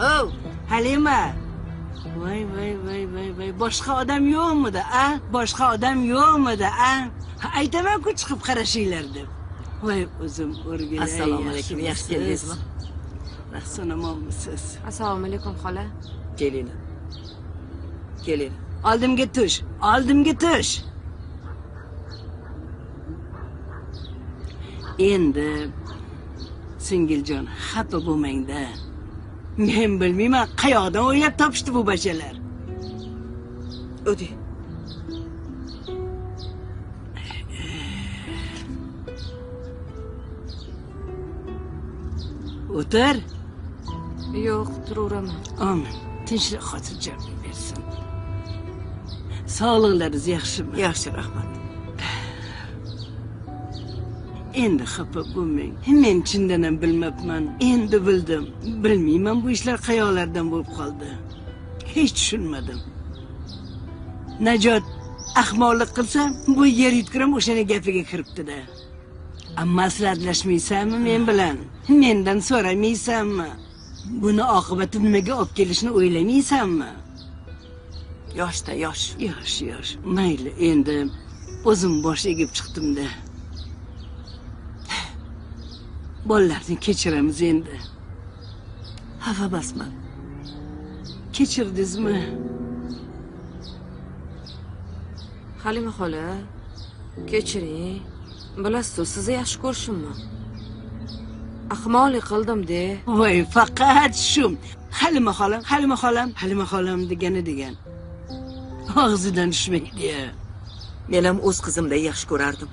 Oh, Halima. Voy. Boshqa odam yo'qmidi, a? Boshqa odam yo'qmidi, a? Aytaman-ku chiqib qarashinglar deb. Voy, o'zim o'rgilay. Assalomu alaykum. Yaxshi keldingizmi? Rahson omonmisiz? Assalomu alaykum xola. Kelinglar. Oldimga tush. Endi singiljon, xafa bo'lmang-da. Men bilmayman, qayoqdan o'ylab topishdi bu bachalar. O'di. O'tir. Yo'q, turaveraman. Amin. Tinchlik xotirjamlik bersin. Sog'liqlaringiz yaxshimi? Yaxshi, rahmat. Endi xafa bo'lmang. Men chindan ham bilmabman. Endi bildim. Bilmayman bu ishlar qayoqlardan bo'lib qoldi. Hech tushunmadim. Najot ahmoqlik qilsa, bu yer yutkiram o'shani gapiga kiribdi-da. Maslahatlashmaysanmi men bilan? Mendan so'ramaysanmi? Buni oqibati nimaga olib kelishini o'ylamaysanmi? Yoshda yosh. Yosh. Mayli, endi o'zim bosh egib chiqdim-da. Bolalarni kechiramiz endi. Xafa emasman. Kechirdingizmi? Halima xola, kechiring. Bilasiz, sizni yaxshi ko'rishimmi? Ahmoqlik qildim-de. Voy, faqat shu. Halima xolam degan. Og'zidan tushmaydi. Men ham o'z qizimday yaxshi ko'rardim.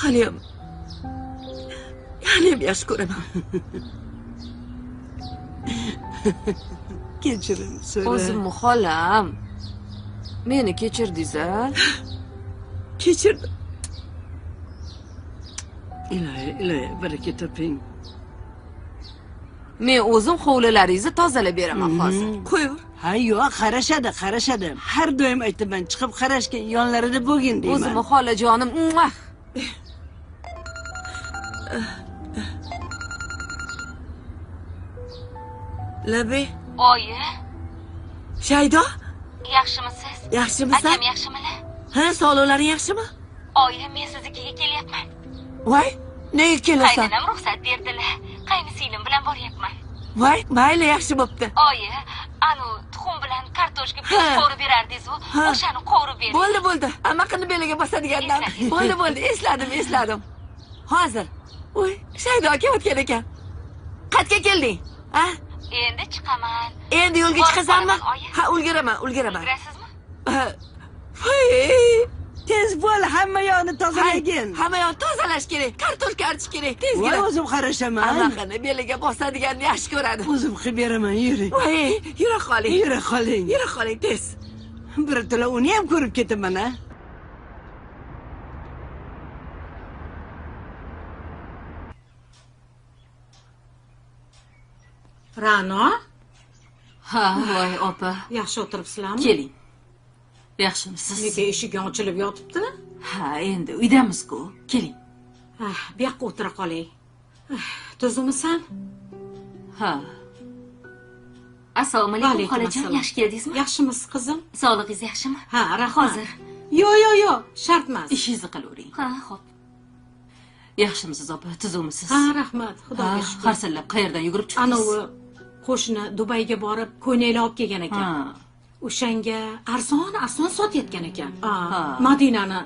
Haliyam yaxshi ko'raman. Kechirim, so'ra. O'zimmi xolam. Meni kechirdingiz-a? Kechirdim. Ilohi, baraka toping. Men o'zim hovlilaringizni tozalab beraman hozir. Qo'yaver. Ha, yo'q, qarashadi. Har doim aytaman, chiqib qarashgan, yonlarida bo'lgin deyman. O'zimmi xolajonim. Labi. Oyi, Shaydo, yaxshimisiz? yaxshimisan? Akam yaxshimilar? Ha, sog'liqlaring yaxshimi? Oyi, men siznikiga kelyapman. Voy, nega kelasan? Qaynonam ruxsat berdilar. Qaynisinglim bilan boryapman. Voy, mayli, yaxshi bo'pti. Oyi, anu tuxum bilan kartoshka piyoz qovurib berardingiz-ku, o'shani qovurib bering. Bo'ldi. Amaqini beliga bosadigandan. Bo'ldi, esladim. Hozir. Voy, Shaydo aka o'tgan ekan. Qayerga kelding? Ha? Endi chiqaman. Endi yo'lga chiqasanmi? Ha, ulguraman. Ulgurasizmi? Voy, Tez bo'l, hamma yoqni tozalagin. hamma yoqni tozalash kerak. Kartoshka archish kerak. Voy, Tezgina. o'zim qarashaman. Amaqini beliga bosadiganni yaxshi ko'radi. O'zim qilib beraman, yuring. Voy, yura qoling. Yura qoling, tez. Bir to'la uni ham ko'rib ketaman, a? Ra'no, Ha, voy opa. yaxshi o'tiribsizlarmi? Keling. Yaxshimisiz? Nega eshik ochilib yotibdi? Ha, endi uydamiz-ku. Keling. Bu yoqqa o'tira qoling. Tuzukmisan? Ha. Assalomu alaykum Alaykum xolajon, assalom. yaxshi keldingizmi? Yaxshimisiz qizim? Sog'lig'ingiz yaxshimi? Ha, rahmat. Hozir. Yo'q, shart emas. Ishingizni qilavering. Ha, xo'p. Yaxshimisiz opa, tuzukmisiz? Ha, rahmat. Xudoga shukr. Harsillab qayerdan yugurib chiqdingiz? Anavi qo'shni Dubayga borib ko'ylak olib kelgan ekan. Ha. O'shanga arzon sotayotgan ekan. Madinani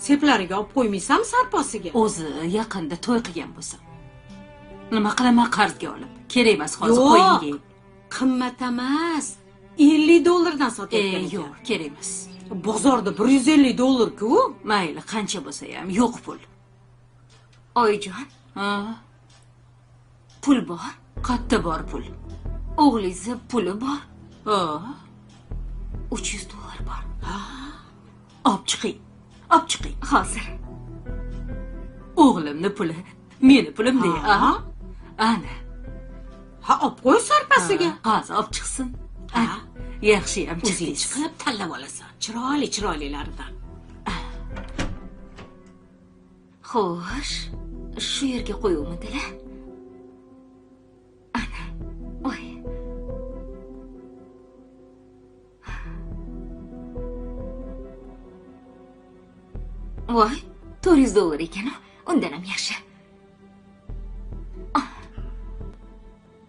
seplariga olib qo'ymaysanmi sarposiga? O'zi yaqinda to'y qilgan bo'lsam. Nima qilaman qarzga olib? Kerak emas, hozir qo'ying. Qimmat emas. $50 sotayotgan ekan. Yo'q, kerak emas. Bozorda $150-ku. Mayli, qancha bo'lsa ham yo'q pul. Oyijon, Ha, pul bor. qayerda bor pul? O'g'lingizni puli bor. $300 bor. Olib chiqing. Hozir. O'g'limni puli, meni pulimda. Ana. Ha, olib qo'y sarpasiga. Hozir olib chiqsin. Yaxshi ham O'zing chiqdingiz. chiqib tanlab olasan. Chiroylilardan. Xo'sh, shu yerga qo'yuvmidilar? Voy, $400 ekan. Undan ham yaxshi.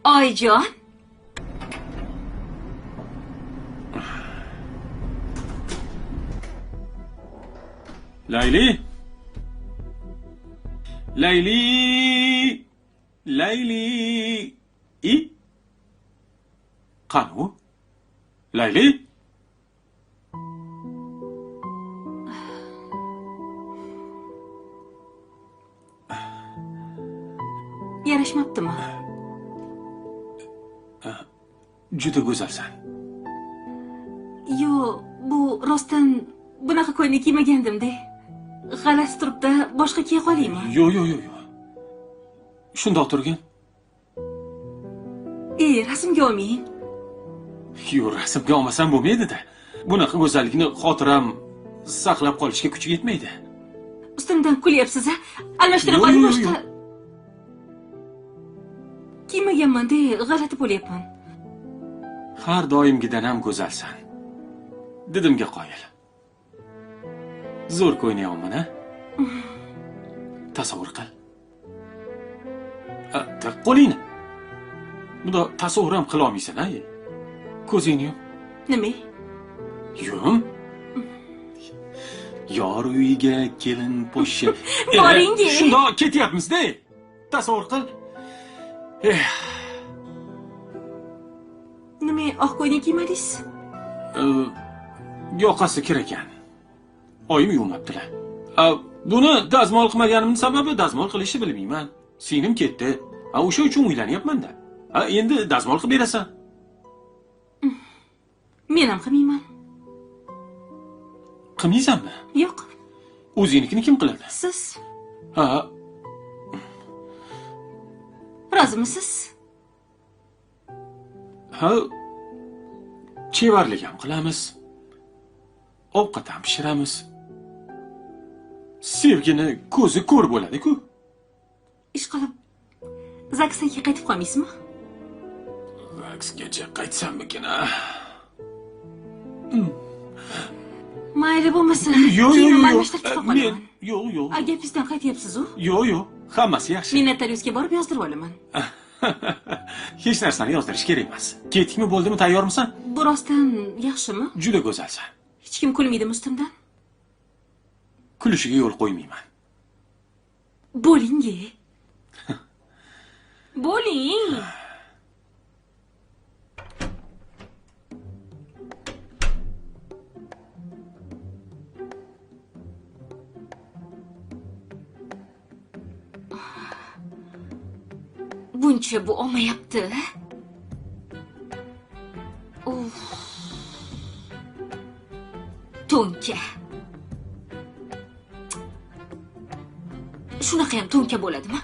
Oyijon, Layli. Layli. Layli. Qani u? Layli? Yarashmabdimi? Juda go'zalsan. Yo, bu rostdan bunaqa ko'ylak kiymagandim-da. G'alati turibdi, boshqa kiya qolaymi? Yo. Shundoq turgin. Rasmga olmang. Yo, rasmga olmasam bo'lmaydi-da. Bunaqa go'zallikni xotiram saqlab qolishga kuchi yetmaydi. Ustimdan kulyapsiz-a? Almashtirib oling boshqa. Kiymaganman-da, g'alati bo'lyapman. Har doimgidan ham go'zalsan. Didimga qoyil. Zo'r ko'ynayapman-a? Tasavvur qil. Tiq qo'lingni. Bunda tasavvur ham qila olmaysan-a? Ko'zingni yum. Nima? Yum. Yor uyiga kelin po'shi. Boring-a. Shundoq ketyapmiz-da. Tasavvur qil. Nima, oq ko'ylak kiymadingiz? Yoqasi kir ekan. Oyim yuvmabdilar. Buni dazmol qilmaganimning sababi dazmol qilishni bilmayman. Singlim ketdi. O'sha uchun uylanyapman-da. Endi dazmol qilib berasan. Men ham qilmayman. Qilmaysanmi? Yo'q. O'zingnikini kim qiladi? Siz Ha, rozimisiz? ha. Chevarlik ham qilamiz. Ovqat ham pishiramiz. Sevgini ko'zi ko'r bo'ladi-ku. Ish qilib Zaksga qaytib qolmaysizmi? Zaksgacha qaytsammikin? Mayli bo'lmasa, Yo'q. almashtirib chiqib qolaman. Yo'q. Gapingizdan qaytyapsiz-ku? Yo'q. Hammasi yaxshi. Men notariusga borib yozdirib olaman. Hech narsani yozdirish kerak emas. Ketdikmi, bo'ldimi, tayyormisan? Bu rostdan yaxshimi? Juda go'zalsan. Hech kim kulmaydimi ustimdan? Kulishiga yo'l qo'ymayman. Bo'ling-a. Bo'ling. buncha bu olmayapti. To'nka. Shunaqa ham to'nka bo'ladimi?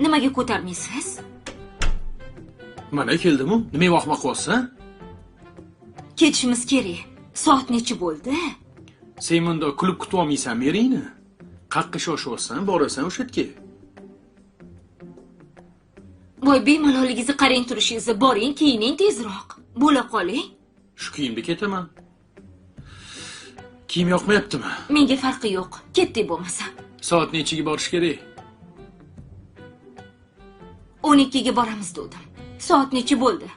Nimaga ko'tarmaysiz? Mana keldim-ku. Nima vaqtma qo'ysan? Ketishimiz kerak. Soat necha bo'ldi? Sen bunda kulib kutib olmaysan meringni. Qaqqa shoshyapsan, borasan o'sha yerga. Voy, bemalolligingizni qarang turishingizni, boring, kiyining tezroq. Bo'la qoling. Shu kiyimda ketaman. Kiyim yoqmayaptimi? Menga farqi yo'q. Ketdik bo'lmasa. Soat nechiga borish kerak? 12 ga boramiz dedim. Soat necha bo'ldi?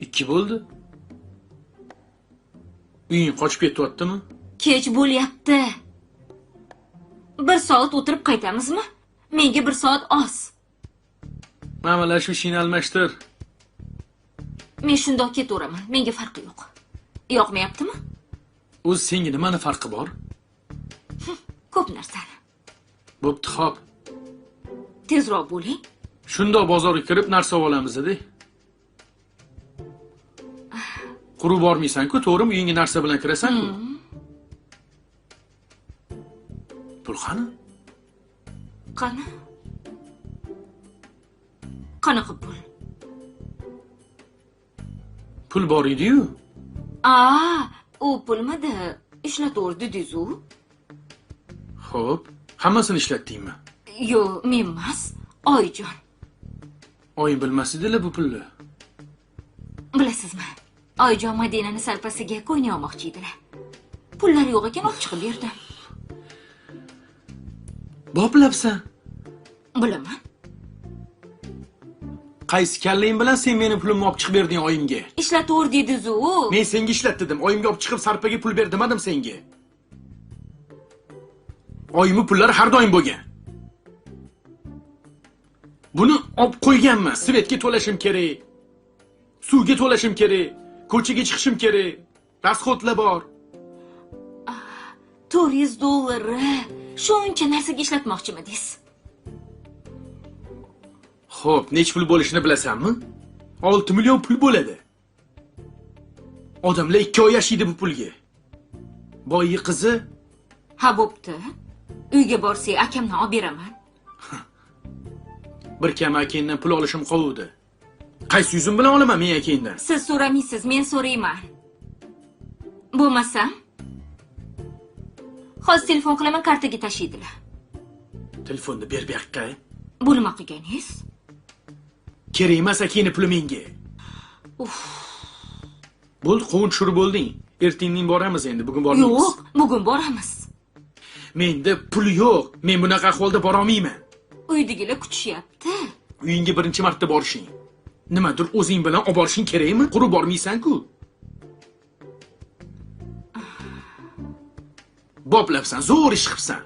2 bo'ldi. Uying qochib ketyaptimi? Kech bo'lyapti. 1 soat o'tirib qaytamizmi? Menga 1 soat oz. Mana shu ishni almashtir. Men shundoq ketaveraman. Menga farqi yo'q. Yoqmayaptimi? O'z senga nimani farqi bor? Ko'p narsani. Bo'pti, xo'p. Tezroq bo'ling. Shundoq bozorga kirib narsa olamiz-da. Qurib bormaysan-ku, to'g'rimi? Uyingga narsa bilan kirasan-ku. Pul qani? Qani? Qanaqa pul? Pul bor edi-yu. U pulmidi? Ishlataver dedingiz-ku. Xo'p, hammasini ishlatdingmi? Yo'q, men emas, Oyijon. Oyim bilmas edilar bu pulni. Bilasizmi? Oyijon Madinani sarpasiga ko'yna olmoqchi edilar. Pullar yo'q ekan, olib chiqib berdim. Boplabsan. Bilaman. Qaysi kallang bilan sen meni pulimni olib chiqib berding oyimga? Ishlataver dedi-zu. Men senga ishlat dedim. Oyimga olib chiqib sarpaga pul ber demadim senga. Oyimning pullari har doim bo'lgan. Buni olib qo'yganman. Svetga to'lashim kerak. Suvga to'lashim kerak. Ko'chaga chiqishim kerak. Rasxotlar bor. $400. Shuncha narsaga ishlatmoqchimidingiz? Xo'p, nech pul bo'lishini bilasanmi? 6 million pul bo'ladi. Odamlar 2 oy yashaydi bu pulga. Boyi qizi Ha, bo'pti. Uyga borsak, akamdan olib beraman. bir kam akangdan pul olishim qovdi. Qaysi yuzim bilan olaman men akangdan? Siz so'ramaysiz, men so'rayman. Bo'lmasam, hozir telefon qilaman, kartaga tashiydilar. Telefonni ber bu yoqqa. Bu nima qilganingiz? Kerak emas akangning puli menga. Bo'ldi, qovun tushirib bo'lding. Ertangdan boramiz endi, bugun bormaymiz. Yo'q, bugun boramiz. Menda pul yo'q. Men bunaqa ahvolda bora olmayman. Uydagilar kutishyapti. Uyingga birinchi marta borishing. Nimadir o'zing bilan olib borishing kerakmi? Qurib bormaysan-ku. Boplabsan, zo'r ish qilibsan.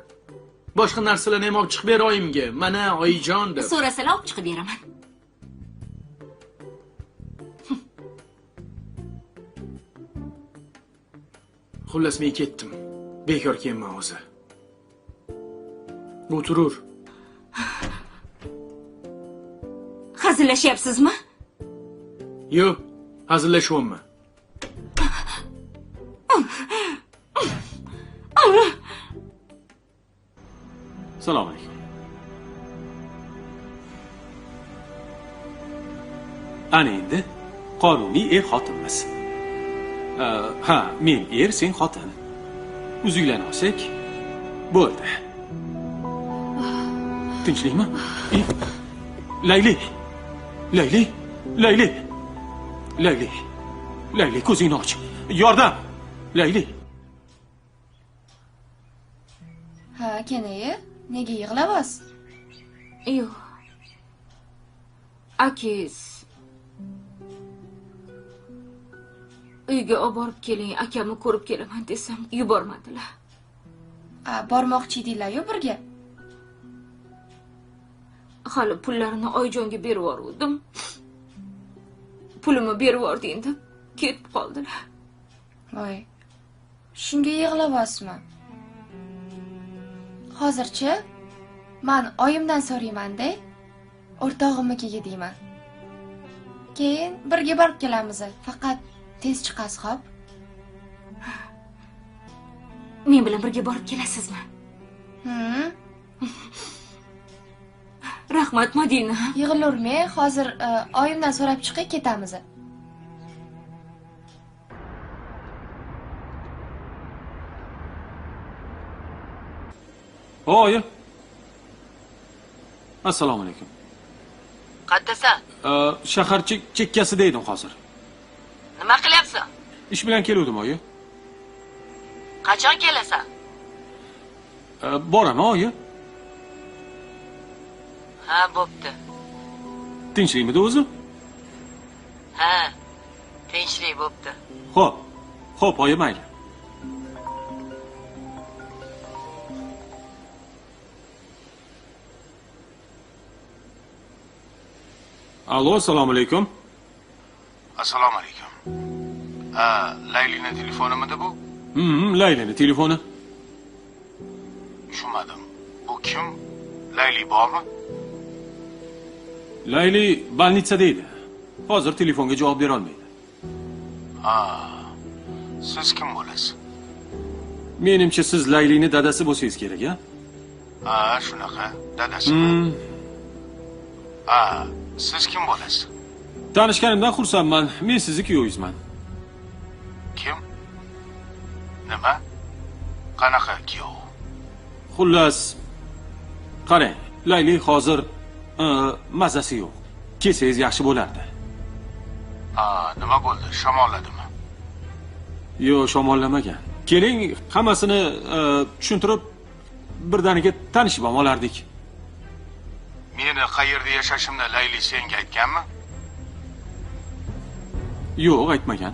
Boshqa narsalarni ham olib chiqib ber oyimga. Mana oyijon deb. So'rasalar olib chiqib beraman. Xullas men ketdim. Bekor kelman hozir. O'tirur. Hazillashyapsizmi? Yo'q, hazillashyapman. Assalomu alaykum. Ana endi qonuniy er-xotinmiz. Ha, men er, sen xotin. Uzuklarni olsak bo'ldi. Tinchlikmi? Layli. Layli. Layli. Layli. Layli, ko'zingni och. Yordam. Layli. Ha, kenayi, nega yig'layapsiz? Yo'q. Akiz. Uyga olib borib keling, akamni ko'rib kelaman desam, yubormadilar. Bormoqchi edinglar-yu birga? Hali pullarni Oyjonga berib yubordim. Pulimni berib yubording deb ketib qoldilar. Voy. Shunga yig'layapsizmi? Hozirchi men oyimdan so'rayman-da. O'rtog'imnikiga deyman. Keyin birga borib kelamiz. Faqat tez chiqasiz, xo'p? Men bilan birga borib kelasizmi? Rahmat Madina. Yig'ilurmay, hozir oyimdan so'rab chiqib ketamiz. Oyi. Assalomu alaykum. Qayerdasan? Shahar chekkasida edim hozir. Nima qilyapsan? Ish bilan keldim, oyi. Qachon kelasan? Boraman, oyi. Ha, bo'pti. Tinchlikmidi o'zi? Ha, tinchlik bo'pti. Xo'p. Xo'p, oyi, mayli. Alo, assalomu alaykum. Assalomu alaykum. Laylini telefonimidi bu? Laylini telefoni. Tushunmadim. Bu kim? Layli bormi? Layli bolnitsada edi. Hozir telefonga javob bera olmaydi. Siz kim bo'lasiz? Menimcha siz Laylini dadasi bo'lsangiz kerak, a? Shunaqa. Dadasi. Siz kim bo'lasiz? Tanishganimdan xursandman. Men sizni kuyovingizman. Kim? Nima? Qanaqa kuyov? Xullas, qarang, Layli hozir mazasi yo'q. Kelsangiz yaxshi bo'lardi. Nima bo'ldi? Shamolladimi? Yo'q, shamollamagan. Keling, hammasini tushuntirib birdaniga tanishib ham olardik. Meni qayerda yashashimni Layli senga aytganmi? Yo'q, aytmagan.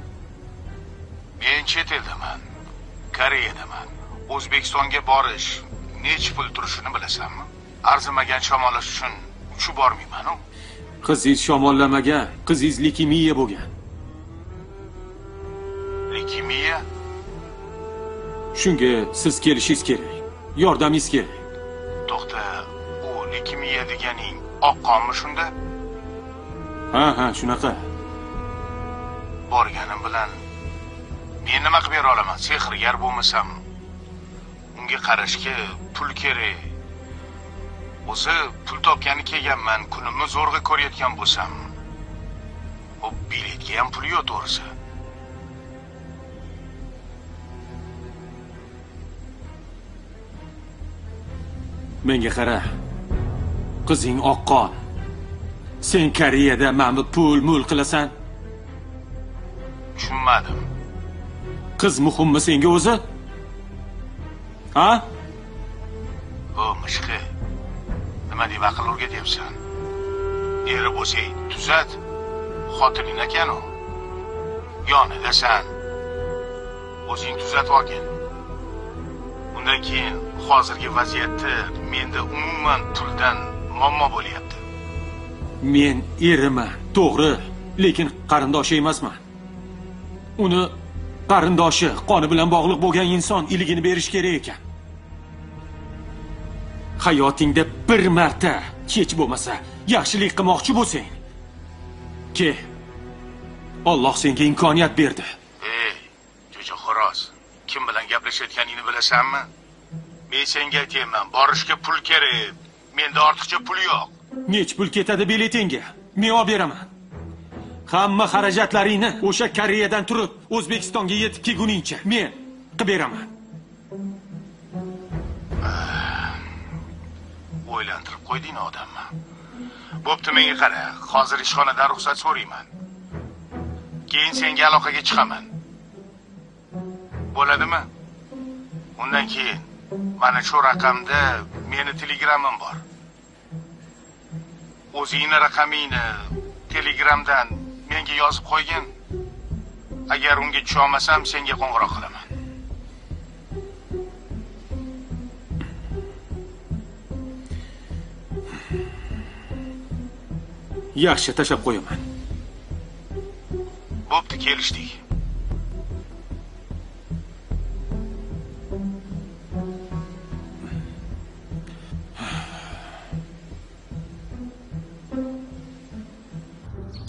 Men chet eldaman. Koreyadaman. O'zbekistonga borish necha pul turishini bilasanmi? Arzimagan shamollash uchun uchib bormayman-ku. Qizingiz shamollamagan, qizingiz leykemiya bo'lgan. Leykemiya? Shunga siz kelishingiz kerak. Yordamingiz kerak. To'xta, u leykemiya deganing oq qonmi shunda? Ha, shunaqa. Borganim bilan men nima qilib bera olaman? Sehrgar bo'lmasam, unga qarashga pul kerak. O'zi pul topgani kelganman, kunimni zo'rg'a ko'rayotgan bo'lsam, o biletga ham pul yo'q to'g'risi. Menga qara. Qizing oqqon. Sen Koreyada meni pul-mul qilasan? Tushunmadim. Qiz muhimmi senga o'zi? Ha? O mishqi. Nima deb aql o'rgatyapsan? Eri bo'lsang tuzat. Xotining ekan u. Yonidasan. O'zing tuzatib olgin. Undan keyin hozirgi vaziyatda menda umuman puldan muammo bo'lyapti. Men eriman, to'g'ri, lekin qarindoshi emasman. Uni qarindoshi, qoni bilan bog'liq bo'lgan inson iligini berish kerak ekan. Hayotingda bir marta, hech bo'lmasa, yaxshilik qilmoqchi bo'lsang, ke Alloh senga imkoniyat berdi. Ey, jo'ja xo'roz, kim bilan gaplashayotganingni bilasanmi? Men senga aytayman, borishga pul kerak. Menda ortiqcha pul yo'q. Nech pul ketadi biletingga? Men olib beraman. Hamma xarajatlaringni o'sha Koreyadan turib O'zbekistonga yetib kelguningcha men qilib beraman. O'ylantirib qo'yding odamni. Bo'pti, menga qara. Hozir ishxonadan ruxsat so'rayman. Keyin senga aloqaga chiqaman. Bo'ladimi? Undan keyin mana shu raqamda meni telegramim bor. O'zingning raqamingni Telegramdan menga yozib qo'ygin. Agar unga tusha olmasam, senga qo'ng'iroq qilaman. Yaxshi, tashab qo'yaman. Bo'pti, kelishdik.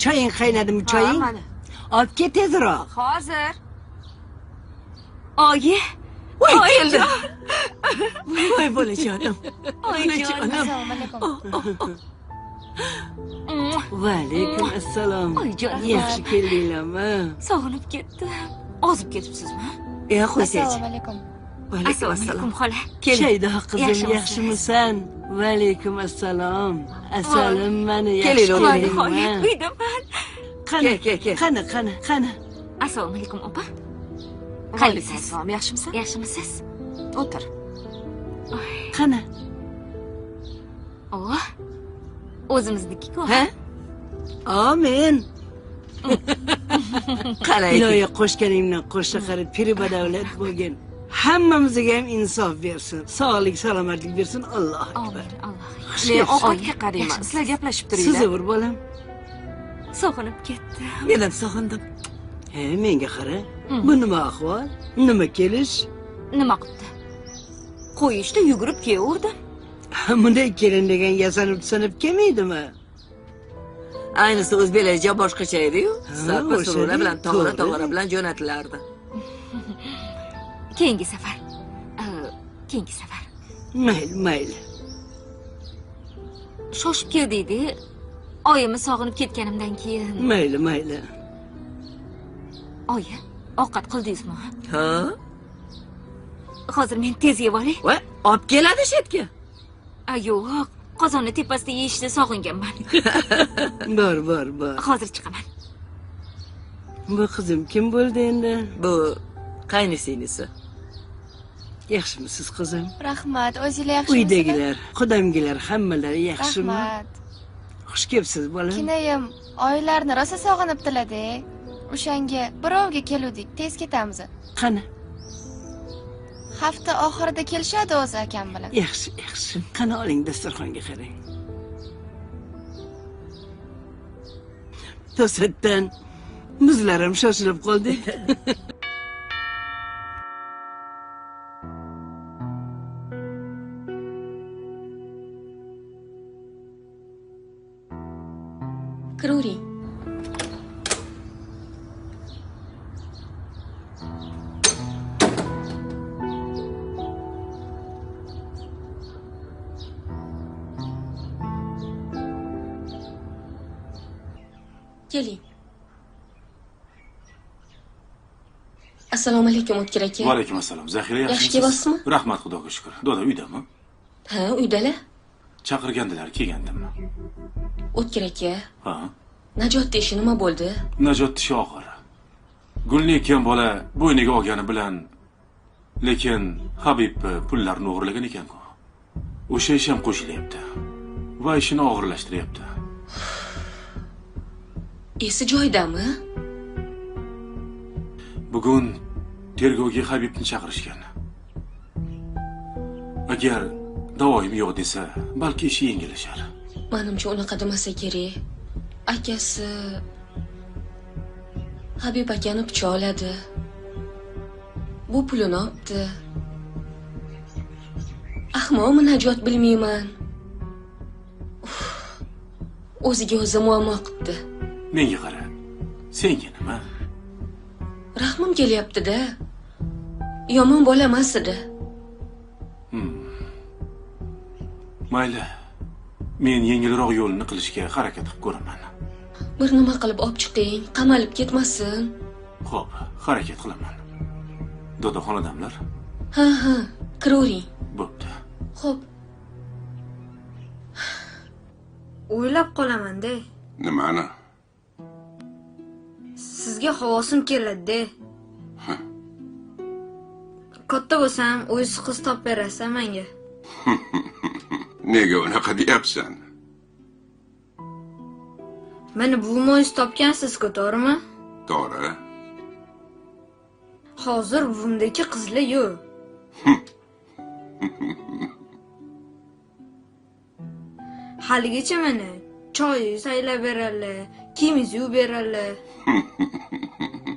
Choying qaynadimi, choying? Olib ket tezroq. Hozir. Oyi. Voy, keldi. Voy bolajonim. Assalomu alaykum. Va alaykum assalom. Oyijon, Yaxshi keldinglarmi? Sog'inib ketdim. Ozib ketibsizmi? Qo'ysaychi. Assalomu alaykum. Assalomu alaykum xola. Shaydo qizim, yaxshimisan? Va alaykum assalom. Assalom, mani Keling, yaxshi Uydaman. Qani, Kel. qani. Assalomu alaykum opa. Qaylisiz? Yaxshimisiz? Yaxshimisiz? O'tir. Qani. Oh. O'zimizniki-ku. Ha? Amin. Qarayki. Ilohiy qo'shganingdan qo'shsa qarib piri badavlat bo'lgin. Hammamizga ham insof bersin. Sog'lik, salomatlik bersin. Alloh akbar. Amin. Alloh. Men ovqatga qarayman. Sizlar gaplashib turinglar. Sizavur bolam. Sog'inib ketdim. Men ham sog'indim. Menga qara. Bu nima ahvol? Nima kelish? Nima qildi? Qo'yishda yugurib kelaverdim. Bunday kelin degan yasanib kelmaydimi? Ayniqsa o'zbeklarcha boshqacha edi-yu. Sarpa o'sha suruvlar bilan, to'g'ri. tog'ora bilan jo'natilardi. Keyingi safar. Keyingi safar. Mayli. Shoshib keldik-da. Oyimni sog'inib ketganimdan keyin. Mayli. Oyi, ovqat qildingizmi? Ha? Hozir men tez yeb olay. Voy, olib keladi shetga. Yo'q, qozonni tepasida yeyishni sog'inganman. Bor. Hozir chiqaman. Bu qizim kim bo'ldi endi? Bu qaynisinglisi. Yaxshimisiz qizim? Rahmat, o'zinglar yaxshimisizlar? Uydagilar, qudamgilar hammalari yaxshimi? Rahmat. Xush kelibsiz, bolam. Kinayim oylarni rosa sog'inibdilar-da. O'shanga birovga keluvdik, tez ketamiz. Qani? Hafta oxirida kelishadi o'zi akam bilan. Yaxshi, yaxshi. Qani oling, dasturxonga qarang. To'satdan muzlarim shoshilib qoldik. Kiravering. Keling. Assalomu alaykum O'tkir aka. Va alaykum assalom. Zahira yaxshimisiz? Yaxshi kelyapsizmi? Rahmat, Xudoga shukr. Doda uydami? Ha, uydalar. Chaqirgandilar, kelgandimmi? O'tkir aka. Ha. Najot ishi nima bo'ldi? Najot ishi og'ir. Gulni ekan bola bo'yniga olgani bilan, lekin Habib pullarni o'g'irlagan ekan-ku. O'sha ish ham qo'shilyapti va ishini og'irlashtiryapti. Esi joyidami? Bugun tergovga Habibni chaqirishgan. Agar davoim yo'q desa, balki ishi yengillashar. Menimcha unaqa demasa kerak. Akasi Habib akani pichoqladi. Bu pulini olibdi. Ahmoqmi Najot bilmayman. O'ziga o'zi muammo qilibdi. Menga qara. Senga nima? Rahmim kelyapti-da. Yomon bola emas edi. Mayli. Men yengilroq yo'lni qilishga harakat qilib ko'raman. Bir nima qilib olib chiqing, qamalib ketmasin. Xo'p, harakat qilaman. Doda xonadamlar? Ha, kiravering. Bo'pti. Xo'p. O'ylab qolaman-da. Nimani? Sizga havosim keladi-da. Katta bo'lsam, o'ysiz qiz topib berasiz menga. Nega unaqa deyapsan? Meni buvimoyingiz topgansiz-ku, to'g'rimi? To'g'ri. Hozir buvimdagi qizlar yo'q. Haligacha meni choy saylab berarlar, kiyimiz yuvib berarlar.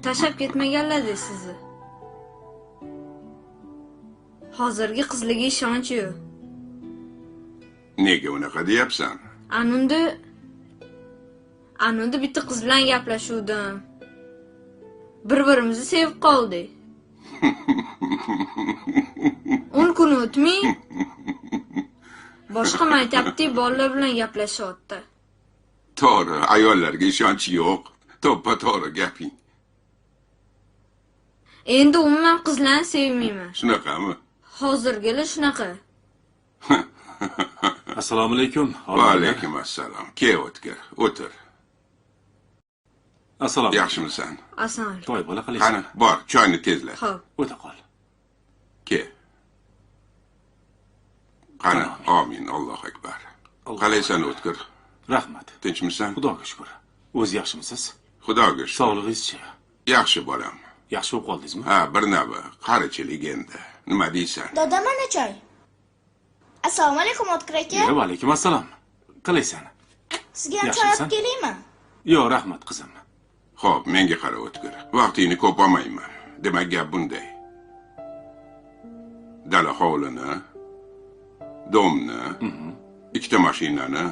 Tashlab ketmaganlar-da sizni. Hozirgi qizlarga ishonch yo'q. Nega unaqa deyapsan? Anunda bitta qiz bilan gaplashuvdim. Bir-birimizni sevib qoldik. 10 kun o'tmay boshqa maktabdagi bolalar bilan gaplashyapti. To'g'ri, ayollarga ishonch yo'q. To'ppa-to'g'ri gaping. Endi umuman qizlarni sevmayman. Shunaqami? Hozirgilar shunaqa. Assalomu alaykum. Va alaykum assalom. Kel O'tkir, o'tir. Assalomu. Yaxshimisan? Assalomu. To'y bola qilaysan. Qani, bor, choyni tezla. Xo'p. O'ta qol. Kel. Qani, amin, Allohu akbar. Qalaysan O'tkir? Rahmat. Tinchmisan? Xudoga shukr. O'z yaxshimisiz? Xudoga shukr. Sog'lig'ingiz-chi? Yaxshi bolam. Yaxshi bo'lib qoldingizmi? Ha, bir navi, qarichilik endi. Nima deysan? Doda mana choy. Assalomu alaykum O'tkir aka. Va alaykum assalom. Qalaysan? Sizga ham choy olib kelaymi? Yo'q, rahmat qizim. Xo'p, menga qara O'tkir. Vaqtingni ko'p olmayman. Demak, gap bunday. Dala hovlini, domni, ikkita mashinani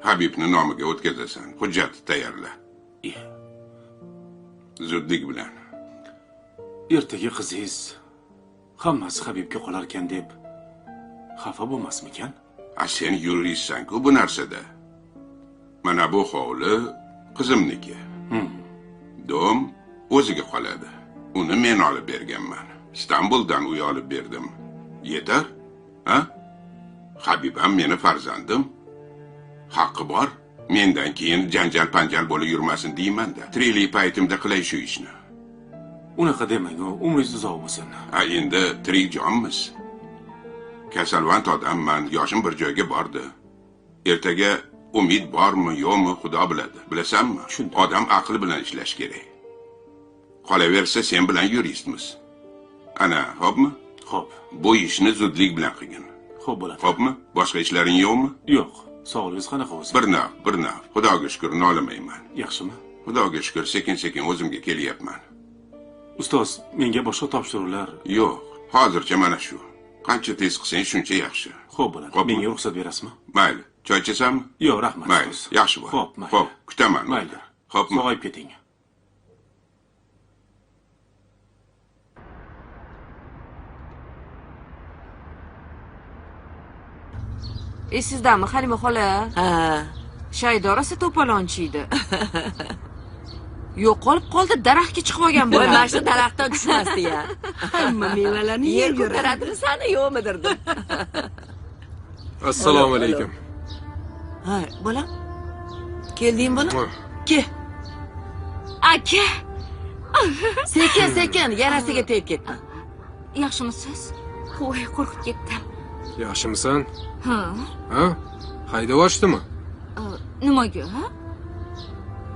Habibni nomiga o'tkazasan. Hujjatni tayyorla. Zudlik bilan. Ertaga qizingiz hammasi Habibga qolar ekan deb xafa bo'lmasmikan? Sen yuriysan-ku bu narsada. Mana bu hovli qizimniki. Dom o'ziga qoladi. Uni men olib berganman. Istanbuldan uy olib berdim. Yetar? Ha? Habib ham meni farzandim. Haqqi bor. Mendan keyin janjal-panjal bo'lib yurmasin deyman-da. Tiriklik paytimda qilay shu ishni. Unaqa demang, umringiz uzoq bo'lsin. Ha, endi tirik jonmiz. Kasalvand odamman, yoshim bir joyga bordi. Ertaga umid bormi, yo'qmi, Xudo biladi. Bilasanmi? Odam aql bilan ishlash kerak. Qolaversa, sen bilan yuristmiz. Ana, xo'pmi? Xo'p. Bu ishni zudlik bilan qilgin. Xo'p bo'ladi. Xo'pmi? Boshqa ishlaring yo'qmi? Yo'q. Sog'ligingiz qanaqa o'zi? Bir nav. Xudoga shukr, nolimayman. Yaxshimi? Xudoga shukr, sekin-sekin o'zimga kelyapman. Ustoz, menga boshqa topshiriqlar yo'q. Hozircha mana shu. Qancha tez qilsang shuncha yaxshi. Xo'p bo'ladi. Menga ruxsat berasizmi? Mayli. Choy ichasanmi? Yo'q, rahmat. Mayli. Yaxshi bo'l. Xo'p, mayli. Xo'p, kutaman. Mayli. Xo'pmi? Sog'ayib keting. Sizdami Halima xola? Ha. Shayda rosa to'polonchi edi. Yo'qolib qoldi, daraxtga chiqib olgan bo'lar. Voy, mana shu daraxtdan tushmasdi-ya. Hamma mevalarni yer ko'taradimi sani yo'qmidir deb. Assalomu alaykum. Ha, bolam. Kelding bolam? Ke. Aka. Sekin, yarasiga tegib ketdi. Yaxshimisiz? Voy, qo'rqib ketdim. Yaxshimisan? Ha? Ha? Haydab yuborishdimi? Nimaga?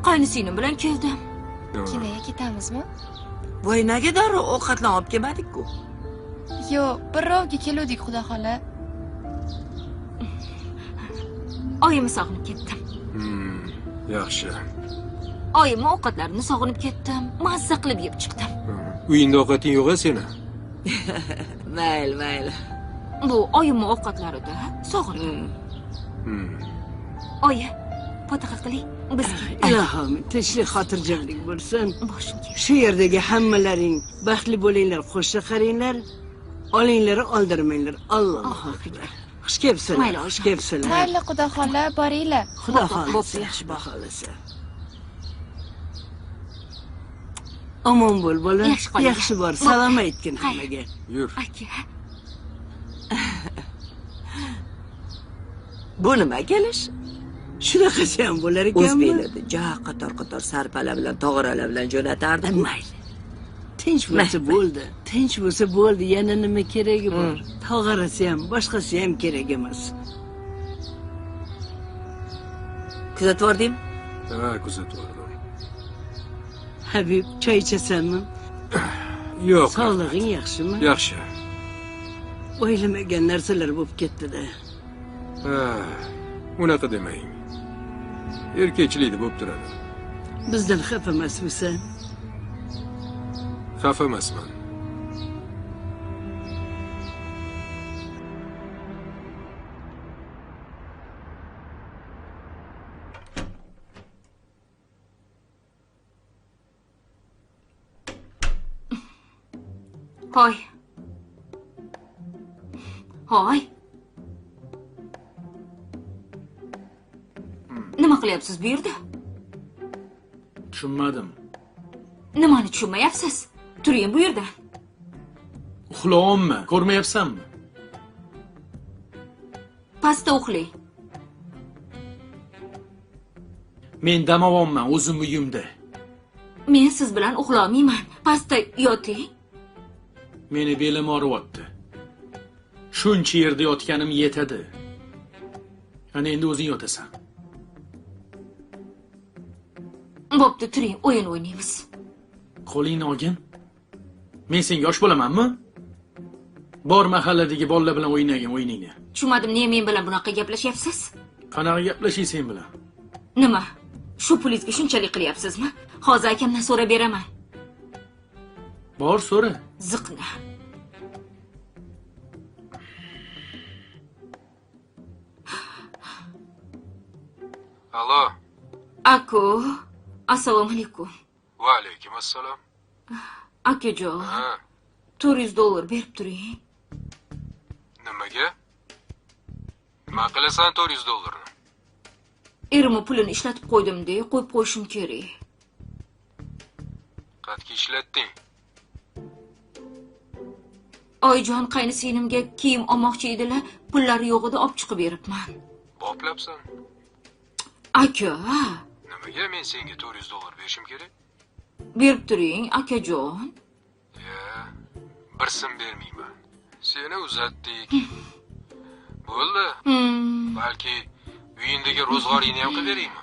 Qaynisinglim bilan keldim. Kinoga ketamizmi? Voy, nega darrov ovqatlan olib kelmadik-ku? Yo'q, birrovga keluvdik, Xudo xola. Oyimni sog'inib ketdim. Yaxshi. Oyimni ovqatlarini sog'inib ketdim. Mazza qilib yeb chiqdim. Uyingda ovqating yo'q-a seni? Mayli. Bu oyimni ovqatlarida sog'indim. Oyi, fotoqat qiling. Bizga. Ilohim, tinchlik, xotirjamlik bo'lsin. Boshim keldi. Shu yerdagi hammalaring baxtli bo'linglar, qo'shni qaringlar. Olinglar, oldirmanglar. Allohu akbar. Xush kelibsizlar. Mayli, xush kelibsizlar. Mayli, Xudo xola, boringlar. Xudo xohlasa, yaxshi xohlasa. Omon bo'l, bola. Yaxshi bor, salom aytgin hammaga. Yur. Aka. Bu nima kelish? Shunaqasi ham bo'lar ekanmi? O'zbeklarda qator sarpalar bilan, tog'oralar bilan jo'natardi. Mayli. Tinch bo'lsa bo'ldi. Tinch bo'lsa bo'ldi. Yana nima keragi bor? Tog'orasi ham, boshqasi ham kerak emas. Kuzatib yordingmi? Ha, kuzatib yordim. Habib, choy ichasanmi? Yo'q. Sog'lig'ing yaxshimi? Yaxshi. O'ylamagan narsalar bo'lib ketdi-da. Ha, unaqa demang. Erkakchilikda bo'lib turadi. Bizdan xafa emasmisan? Xafa emasman. Hoy. Nima qilyapsiz bu yerda? Tushunmadim. Nimani tushunmayapsiz? Turing bu yerda. Uxlayapman, ko'rmayapsanmi? Pastda uxlang. Men dam olyapman o'zim uyimda. Men siz bilan uxlolmayman. Pastda yoting. Meni belim og'riyapti. Shuncha yerda yotganim yetadi. Ana endi o'zing yotasan. Bo'pti, turing, o'yin o'ynaymiz. Qo'lingni olgin. Men senga yosh bo'lamanmi? Bor mahalladagi bolalar bilan o'ynagin o'yiningni. Tushunmadim, niye men bilan bunaqa gaplashyapsiz? Qanaqa gaplashiy sen bilan? Nima? Shu pulingizga shunchalik qilyapsizmi? Hozir akamdan so'rab beraman. Bor, so'ra. Ziqna. Alo. Aku, assalomu alaykum. Va alaykum assalom. Akajon, $400 berib turing. Nimaga? Nima qilasan $400? Erimni pulini ishlatib qo'ydim-da, qo'yib qo'yishim kerak. Qatga ishlatding? Oyjon qaynisinglimga kiyim olmoqchi edilar, pullari yo'q edi, olib chiqib beribman. Boplabsan? Aka. Nimaga men senga $400 berishim kerak? Berib turing, akajon. Bir sim bermayman. Seni uzatdik. Bo'ldi. Balki uyingdagi ro'zg'oringni ham qilib beraymi?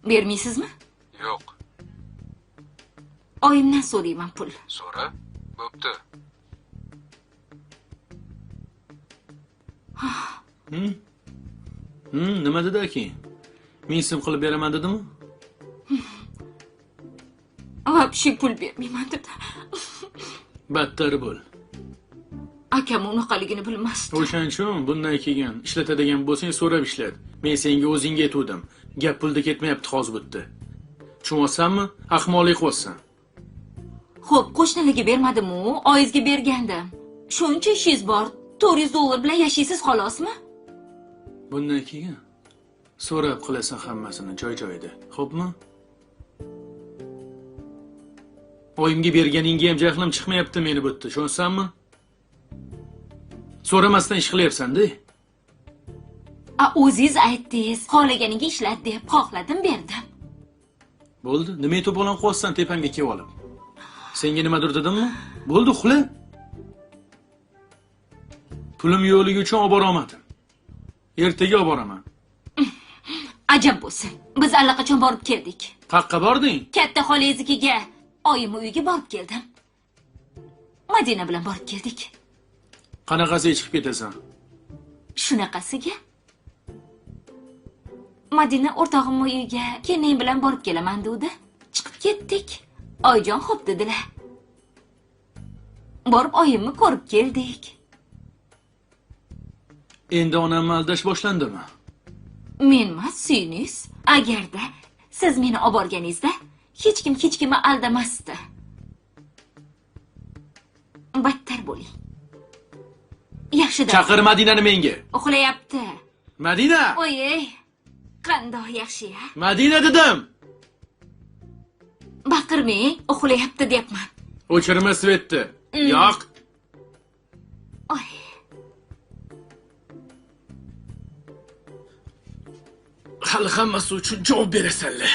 Bermaysizmi? Yo'q. Oyimdan so'rayman pul. So'ra. Bo'pti. Nima dedi aka? Men sim qilib beraman dedimi? Вообще pul bermayman dedi. Battari bo'l. Akam unaqaligini bilmasdi. O'shaning uchun bundan kelgan ishlatadigan bo'lsang so'rab ishlat. Men senga o'zingga aytdim. Gap pulda ketmayapti hozir bu yerda. Tushunmaysanmi? Ahmoqlik qilyapsan. Xo'p, qo'shnilarga bermadim-u, oyizga bergandim. Shuncha ishingiz bor. $400 bilan yashaysiz xolosmi? Bundan keyin so'rab qilasan hammasini joy-joyida. Xo'pmi? Oyimga berganingga ham jahlim chiqmayapti meni bu yerda, tushunsanmi? So'ramasdan ish qilyapsan-da. O'zingiz aytdingiz, xohlaganiga ishlat deb xohladim, berdim. Bo'ldi, nima to'polon qilyapsan tepamga kelib olib? Senga nimadir dedimmi? Bo'ldi, uxla. Pulim yo'qligi uchun olib bora olmadim. Ertaga olib boraman. Ajab bo'lsin. Biz allaqachon borib keldik. Qayerga bording? Katta xolangiznikiga, oyim uyiga borib keldim. Madina bilan borib keldik. Qanaqasiga chiqib ketasan? Shunaqasiga. Madina o'rtog'im uyiga keling bilan borib kelaman dedi. Chiqib ketdik. Oyjon xo'p dedilar. Borib oyimni ko'rib keldik. Endi onamni aldash boshlandimi? Menmas, siz. Agarda siz meni olib borganingizda hech kimni aldamasdi. Battar bo'ling. Yaxshi-da. Chaqir Madinani menga. Uxlayapti. Madina! Oy, qandoq yaxshi-ya? Madina dedim. Baqirmang, uxlayapti deyapman. O'chirma svetni. Yo'q. Oy. Hali hammasi uchun javob berasanlar.